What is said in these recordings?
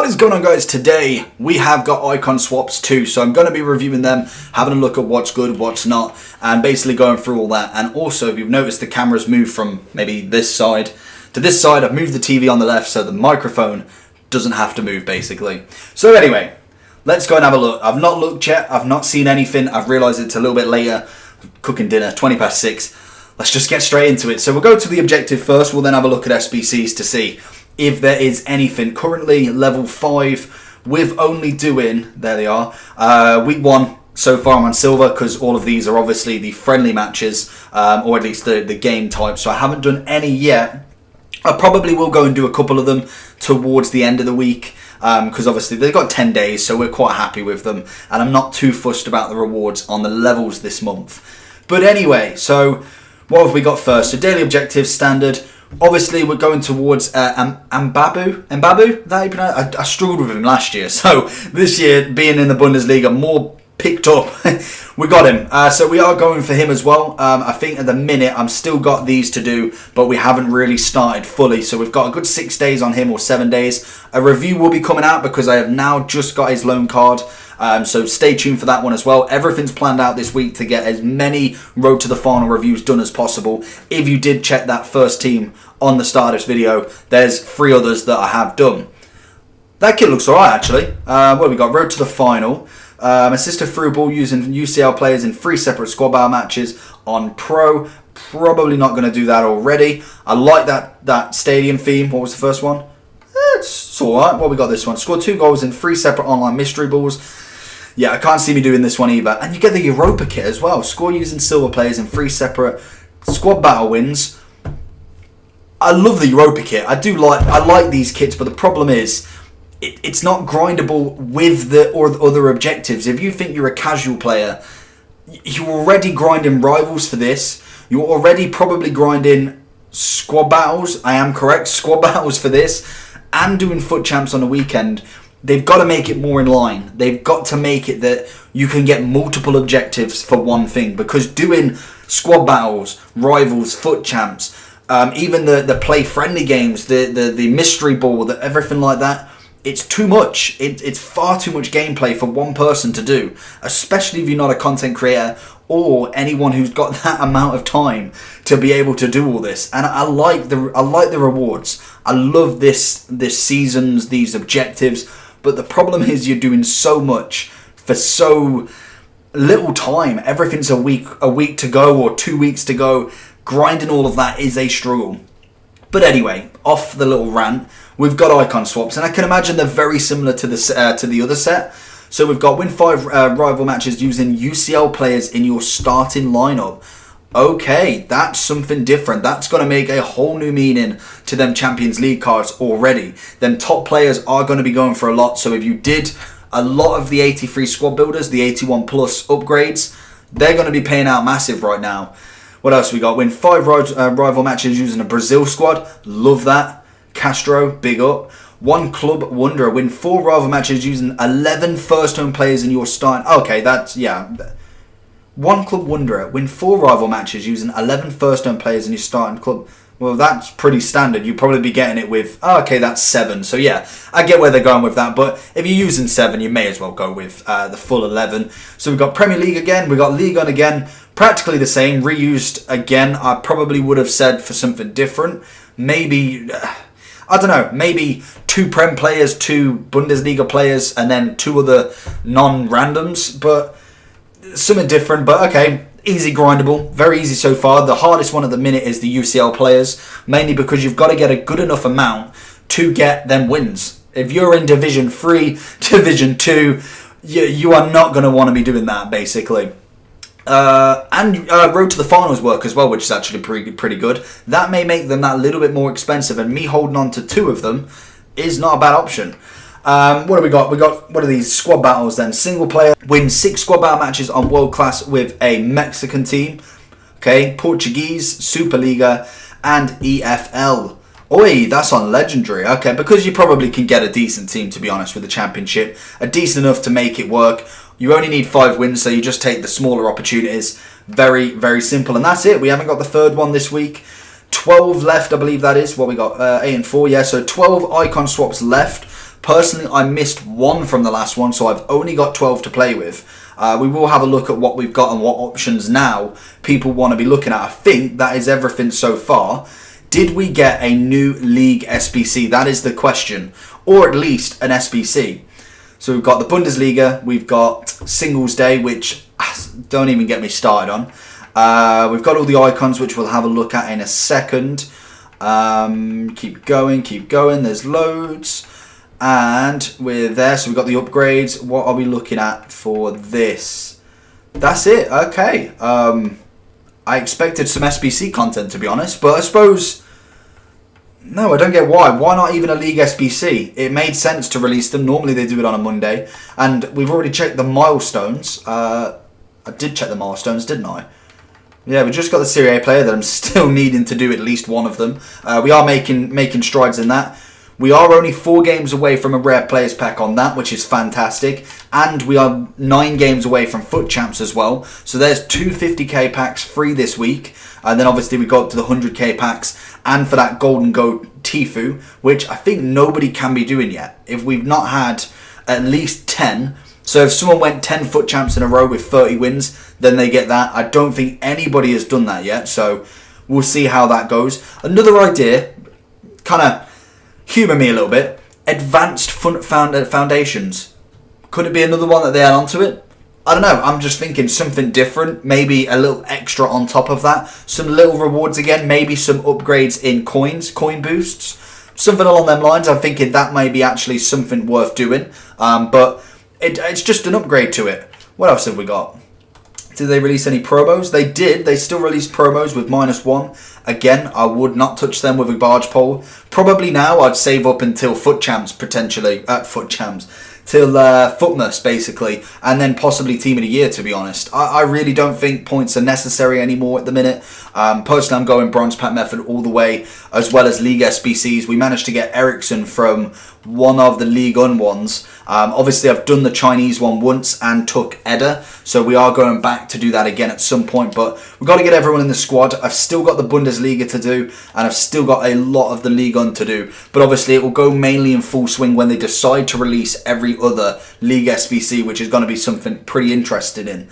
What is going on, guys? Today we have got icon swaps too, so I'm going to be reviewing them, having a look at what's good, what's not, and basically going through all that. And also, if you've noticed, the camera's moved from maybe this side to this side. I've moved the TV on the left so the microphone doesn't have to move, basically. So anyway, let's go and have a look. I've not looked yet, I've not seen anything. I've realised it's a little bit later, cooking dinner, 20 past 6. Let's just get straight into it. So we'll go to the objective first, we'll then have a look at SBCs to see if there is anything. Currently level 5 with only doing, there they are, week 1 so far. I'm on silver because all of these are obviously the friendly matches, or at least the game type, so I haven't done any yet. I probably will go and do a couple of them towards the end of the week, because obviously they've got 10 days, so we're quite happy with them, and I'm not too fussed about the rewards on the levels this month. But anyway, so what have we got first? So daily objectives, standard. Obviously, we're going towards Mbabu. Mbabu? That you pronounce? I struggled with him last year, so this year, being in the Bundesliga, more picked up. We got him. So we are going for him as well. I think at the minute, I'm still got these to do, but we haven't really started fully. So we've got a good 6 days on him, or 7 days. A review will be coming out because I have now just got his loan card. So stay tuned for that one as well. Everything's planned out this week to get as many Road to the Final reviews done as possible. If you did check that first team on the start of this video, there's 3 others that I have done. That kit looks alright, actually. What have we got? Road to the Final. Assisted through ball using UCL players in 3 separate squad battle matches on Pro. Probably not going to do that already. I like that stadium theme. What was the first one? It's alright. What we got this one? Scored 2 goals in 3 separate online mystery balls. Yeah, I can't see me doing this one either. And you get the Europa kit as well. Score using silver players in 3 separate squad battle wins. I love the Europa kit. I like these kits, but the problem is it's not grindable with the other objectives. If you think you're a casual player, you're already grinding rivals for this. You're already probably grinding squad battles. I am correct, squad battles for this, and doing foot champs on the weekend. They've got to make it more in line. They've got to make it that you can get multiple objectives for one thing. Because doing squad battles, rivals, foot champs, even the play friendly games, the mystery ball, everything like that, it's too much. It's far too much gameplay for one person to do. Especially if you're not a content creator or anyone who's got that amount of time to be able to do all this. And I like the rewards. I love this seasons, these objectives. But the problem is you're doing so much for so little time. Everything's a week to go or 2 weeks to go. Grinding all of that is a struggle. But anyway, off the little rant, we've got icon swaps, and I can imagine they're very similar to the other set. So we've got win 5 rival matches using UCL players in your starting lineup. Okay, that's something different. That's going to make a whole new meaning to them Champions League cards already. Them top players are going to be going for a lot. So if you did a lot of the 83 squad builders, the 81 plus upgrades, they're going to be paying out massive right now. What else we got? Win 5 rival matches using a Brazil squad. Love that. Castro, big up. 1 Club Wanderer. Win 4 rival matches using 11 first home players in your starting. Okay, that's, yeah. 1 Club Wanderer. Win 4 rival matches using 11 first home players in your starting club. Well, that's pretty standard. You'd probably be getting it with, okay, that's 7. So yeah, I get where they're going with that. But if you're using 7, you may as well go with the full 11. So we've got Premier League again. We've got Ligue 1 again. Practically the same. Reused again. I probably would have said for something different. Maybe, I don't know, maybe 2 Prem players, 2 Bundesliga players, and then 2 other non-randoms. But something different. But okay. Easy grindable, very easy so far. The hardest one at the minute is the UCL players, mainly because you've got to get a good enough amount to get them wins. If you're in Division 3, Division 2, you are not going to want to be doing that, basically. And Road to the Finals work as well, which is actually pretty good. That may make them that little bit more expensive, and me holding on to 2 of them is not a bad option. What do we got? What are these squad battles then? Single player, win 6 squad battle matches on World Class with a Mexican team. Okay, Portuguese, Superliga, and EFL. Oi, that's on Legendary. Okay, because you probably can get a decent team, to be honest, with the Championship. A decent enough to make it work. You only need 5 wins, so you just take the smaller opportunities. Very, very simple. And that's it. We haven't got the 3rd one this week. 12 left, I believe that is. What we got? 8 and 4, yeah. So 12 icon swaps left. Personally, I missed one from the last one, so I've only got 12 to play with. We will have a look at what we've got and what options now people want to be looking at. I think that is everything so far. Did we get a new league SBC? That is the question. Or at least an SBC. So we've got the Bundesliga, we've got Singles Day, which don't even get me started on. We've got all the icons, which we'll have a look at in a second. Keep going, there's loads. And we're there, so we've got the upgrades. What are we looking at for this? That's it, okay. I expected some SBC content, to be honest, but I suppose... No, I don't get why. Why not even a League SBC? It made sense to release them. Normally they do it on a Monday. And we've already checked the milestones. I did check the milestones, didn't I? Yeah, we just got the Serie A player that I'm still needing to do at least one of them. We are making strides in that. We are only 4 games away from a rare players pack on that, which is fantastic. And we are 9 games away from Foot Champs as well. So there's 2 50k packs free this week. And then obviously we go up to the 100k packs. And for that Golden Goat Tifu, which I think nobody can be doing yet. If we've not had at least 10... So if someone went 10 Foot Champs in a row with 30 wins, then they get that. I don't think anybody has done that yet. So we'll see how that goes. Another idea, kind of... humour me a little bit. Advanced foundations. Could it be another one that they add onto it? I don't know. I'm just thinking something different. Maybe a little extra on top of that. Some little rewards again. Maybe some upgrades in coins. Coin boosts. Something along them lines. I'm thinking that may be actually something worth doing. But it's just an upgrade to it. What else have we got? Did they release any promos? They did. They still released promos with -1. Again, I would not touch them with a barge pole. Probably now I'd save up until Foot Champs potentially. Till Footmas basically. And then possibly Team of the Year, to be honest. I really don't think points are necessary anymore at the minute. Personally, I'm going Bronze Pack Method all the way, as well as League SBCs. We managed to get Ericsson from one of the League Un ones. Obviously, I've done the Chinese one once and took Eda. So we are going back to do that again at some point. But we've got to get everyone in the squad. I've still got the Bundesliga to do. And I've still got a lot of the League Un to do. But obviously, it will go mainly in full swing when they decide to release every other League SBC, which is going to be something pretty interesting in.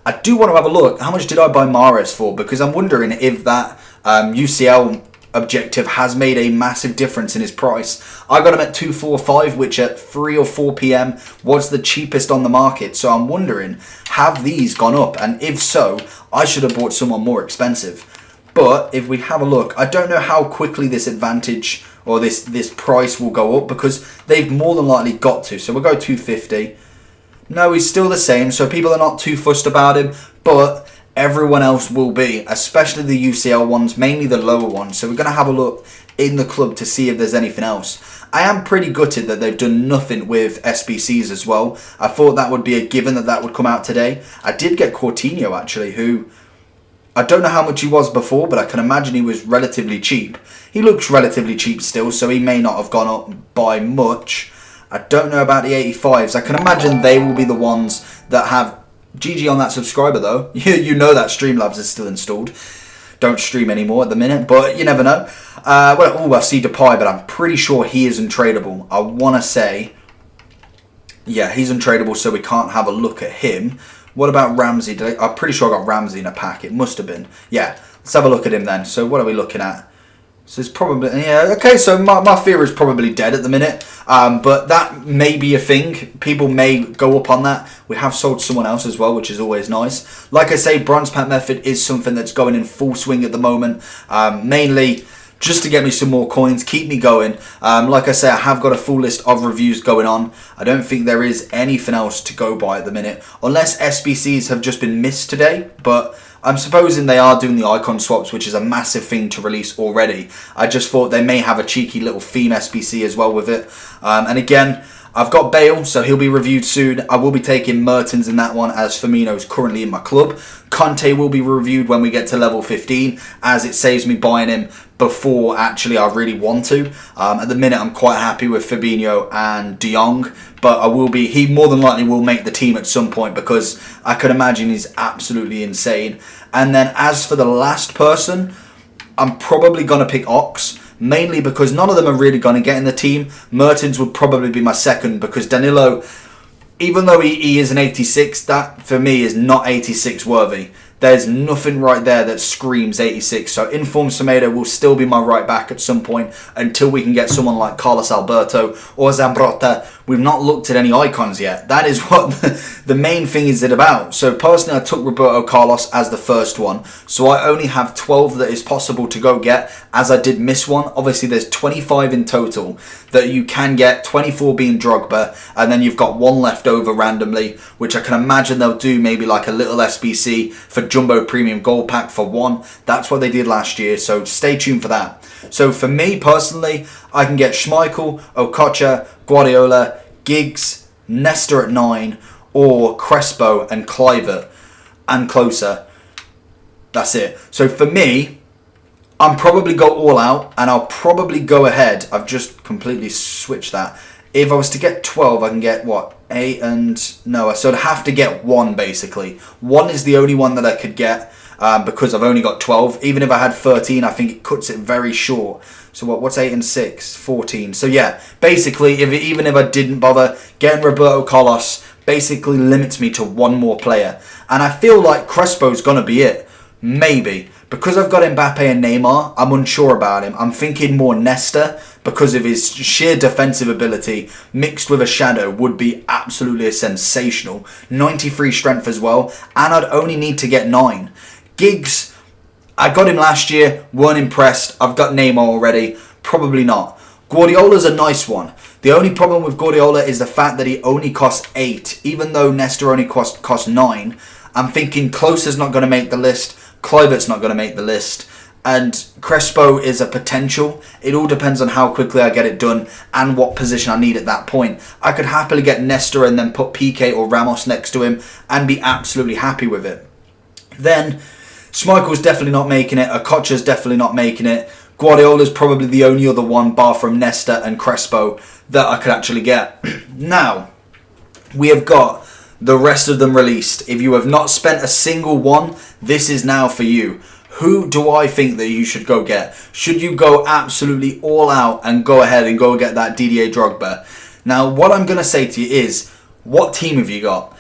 I do want to have a look. How much did I buy Mahrez for? Because I'm wondering if that UCL objective has made a massive difference in his price. I got him at 245, which at 3 or 4 p.m. was the cheapest on the market. So I'm wondering, have these gone up? And if so, I should have bought someone more expensive. But if we have a look, I don't know how quickly this advantage or this price will go up, because they've more than likely got to. So we'll go 250. No, he's still the same, so people are not too fussed about him, but everyone else will be, especially the UCL ones, mainly the lower ones. So we're going to have a look in the club to see if there's anything else. I am pretty gutted that they've done nothing with SBCs as well. I thought that would be a given that would come out today. I did get Coutinho, actually, who... I don't know how much he was before, but I can imagine he was relatively cheap. He looks relatively cheap still, so he may not have gone up by much. I don't know about the 85s. I can imagine they will be the ones that have... GG on that subscriber, though. You know that Streamlabs is still installed. Don't stream anymore at the minute, but you never know. I see Depay, but I'm pretty sure he is untradeable. I want to say... Yeah, he's untradeable, so we can't have a look at him. What about Ramsey? I'm pretty sure I got Ramsey in a pack. It must have been. Yeah, let's have a look at him then. So what are we looking at? So it's probably... Yeah, okay, so my fear is probably dead at the minute. But that may be a thing. People may go up on that. We have sold someone else as well, which is always nice. Like I say, Bronze Pack Method is something that's going in full swing at the moment. Mainly... just to get me some more coins, keep me going. Like I say, I have got a full list of reviews going on. I don't think there is anything else to go by at the minute. Unless SBCs have just been missed today. But I'm supposing they are doing the icon swaps, which is a massive thing to release already. I just thought they may have a cheeky little theme SBC as well with it. And again... I've got Bale, so he'll be reviewed soon. I will be taking Mertens in that one, as Firmino's currently in my club. Conte will be reviewed when we get to level 15, as it saves me buying him before actually I really want to. At the minute, I'm quite happy with Fabinho and De Jong, but he more than likely will make the team at some point, because I could imagine he's absolutely insane. And then as for the last person, I'm probably going to pick Ox, mainly because none of them are really going to get in the team. Mertens would probably be my second because Danilo, even though he is an 86, that for me is not 86 worthy. There's nothing right there that screams 86. So Inform Semedo will still be my right back at some point until we can get someone like Carlos Alberto or Zambrotta. We've not looked at any icons yet. That is what the main thing is about. So personally, I took Roberto Carlos as the first one. So I only have 12 that is possible to go get, as I did miss one. Obviously, there's 25 in total that you can get, 24 being Drogba, and then you've got one left over randomly, which I can imagine they'll do maybe like a little SBC for Jumbo Premium Gold Pack for one. That's what they did last year, so stay tuned for that. So for me personally, I can get Schmeichel, Okocha, Guardiola, Giggs, Nesta at 9, or Crespo and Kluivert and closer. That's it. So for me, I'm probably go all out, and I'll probably go ahead. I've just completely switched that. If I was to get 12, I can get what? 8 and... No, so I'd have to get 1 basically. 1 is the only one that I could get because I've only got 12. Even if I had 13, I think it cuts it very short. So what's 8 and 6? 14. So yeah, basically, even if I didn't bother, getting Roberto Carlos basically limits me to 1 more player. And I feel like Crespo's going to be it. Maybe. Because I've got Mbappe and Neymar, I'm unsure about him. I'm thinking more Nesta because of his sheer defensive ability mixed with a shadow would be absolutely sensational. 93 strength as well, and I'd only need to get 9. Giggs, I got him last year, weren't impressed. I've got Neymar already, probably not. Guardiola's a nice one. The only problem with Guardiola is the fact that he only costs 8, even though Nesta only costs 9. I'm thinking Klose's not going to make the list. Kluivert's not going to make the list, and Crespo is a potential. It all depends on how quickly I get it done and what position I need at that point. I could happily get Nesta and then put Piqué or Ramos next to him and be absolutely happy with it. Then Schmeichel's definitely not making it. Okocha's definitely not making it. Guardiola's probably the only other one, bar from Nesta and Crespo, that I could actually get. Now, we have got the rest of them released. If you have not spent a single one, this is now for you. Who do I think that you should go get? Should you go absolutely all out and go ahead and go get that Didier Drogba? Now, what I'm going to say to you is, what team have you got?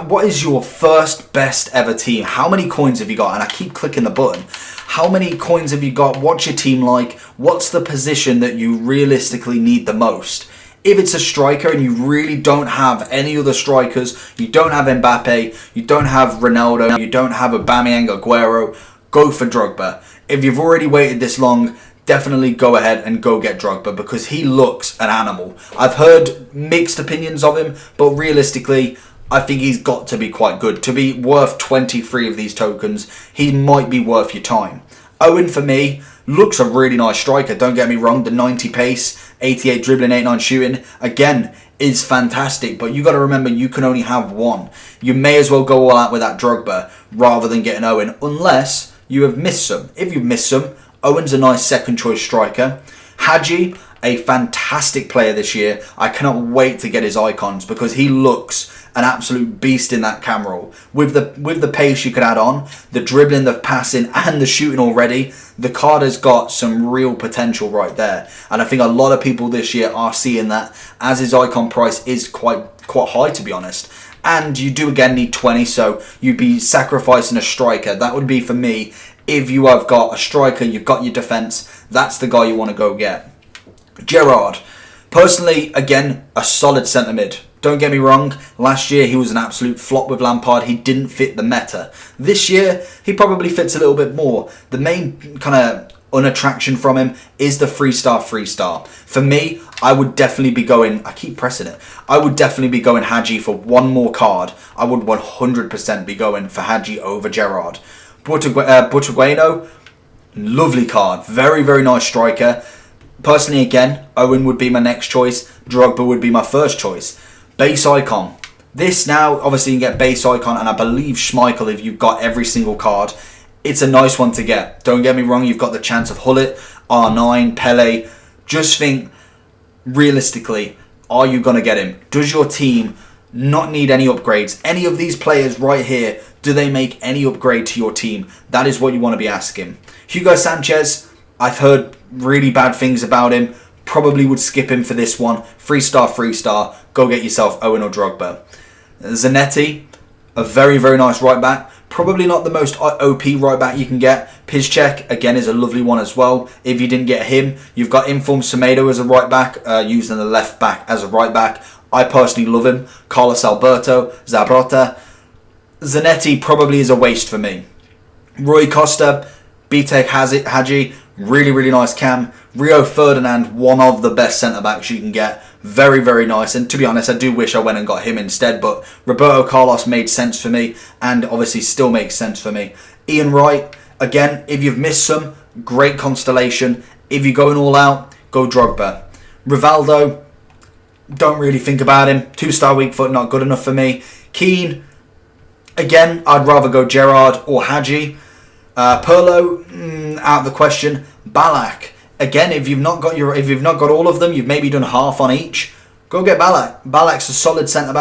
What is your first best ever team? How many coins have you got? And I keep clicking the button. How many coins have you got? What's your team like? What's the position that you realistically need the most? If it's a striker and you really don't have any other strikers, you don't have Mbappe, you don't have Ronaldo, you don't have Aubameyang, Aguero, go for Drogba. If you've already waited this long, definitely go ahead and go get Drogba because he looks an animal. I've heard mixed opinions of him, but realistically, I think he's got to be quite good. To be worth 23 of these tokens, he might be worth your time. Owen, for me, looks a really nice striker, don't get me wrong. The 90 pace, 88 dribbling, 89 shooting, again, is fantastic. But you got to remember, you can only have one. You may as well go all out with that Drogba rather than getting Owen, unless you have missed some. If you've missed some, Owen's a nice second choice striker. Hadji, a fantastic player this year. I cannot wait to get his icons because he looks an absolute beast in that cam roll. With the pace you could add on, the dribbling, the passing and the shooting already, the card has got some real potential right there. And I think a lot of people this year are seeing that, as his icon price is quite high, to be honest. And you do again need 20, so you'd be sacrificing a striker. That would be for me, if you have got a striker, you've got your defence, that's the guy you want to go get. Gerrard. Personally, again, a solid centre mid. Don't get me wrong, last year he was an absolute flop with Lampard. He didn't fit the meta. This year, he probably fits a little bit more. The main kind of unattraction from him is the 3-star. For me, I would definitely be going, I keep pressing it, I would definitely be going Hadji for one more card. I would 100% be going for Hadji over Gerrard. Butragueno, lovely card. Very, very nice striker. Personally, again, Owen would be my next choice. Drogba would be my first choice. Base icon. This now, obviously you can get base icon, and I believe Schmeichel if you've got every single card. It's a nice one to get. Don't get me wrong, you've got the chance of Hullet, R9, Pele. Just think, realistically, are you going to get him? Does your team not need any upgrades? Any of these players right here, do they make any upgrade to your team? That is what you want to be asking. Hugo Sanchez, I've heard really bad things about him. Probably would skip him for this one. 3-star, 3-star. Go get yourself Owen or Drogba. Zanetti, a very, very nice right back. Probably not the most OP right back you can get. Piszczek, again, is a lovely one as well. If you didn't get him, you've got Informed Semedo as a right back, using the left back as a right back. I personally love him. Carlos Alberto, Zabrota. Zanetti probably is a waste for me. Rui Costa, Bitek Hadji, really, really nice cam. Rio Ferdinand, one of the best centre-backs you can get. Very, very nice. And to be honest, I do wish I went and got him instead. But Roberto Carlos made sense for me. And obviously still makes sense for me. Ian Wright, again, if you've missed some, great constellation. If you're going all out, go Drogba. Rivaldo, don't really think about him. 2-star weak foot, not good enough for me. Keane, again, I'd rather go Gerrard or Hadji. Pirlo, out of the question. Ballack, again, if you've not got all of them, you've maybe done half on each. Go get Ballack. Ballack's a solid centre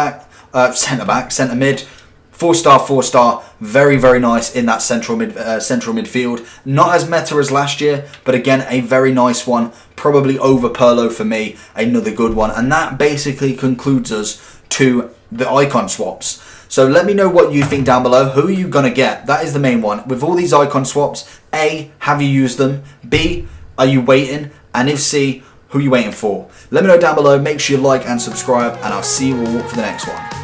mid. 4-star, 4-star, very, very nice in that central midfield. Not as meta as last year, but again, a very nice one. Probably over Pirlo for me, another good one. And that basically concludes us to the icon swaps. So let me know what you think down below. Who are you going to get? That is the main one. With all these icon swaps, A, have you used them? B, are you waiting? And if C, who are you waiting for? Let me know down below. Make sure you like and subscribe, and I'll see you all for the next one.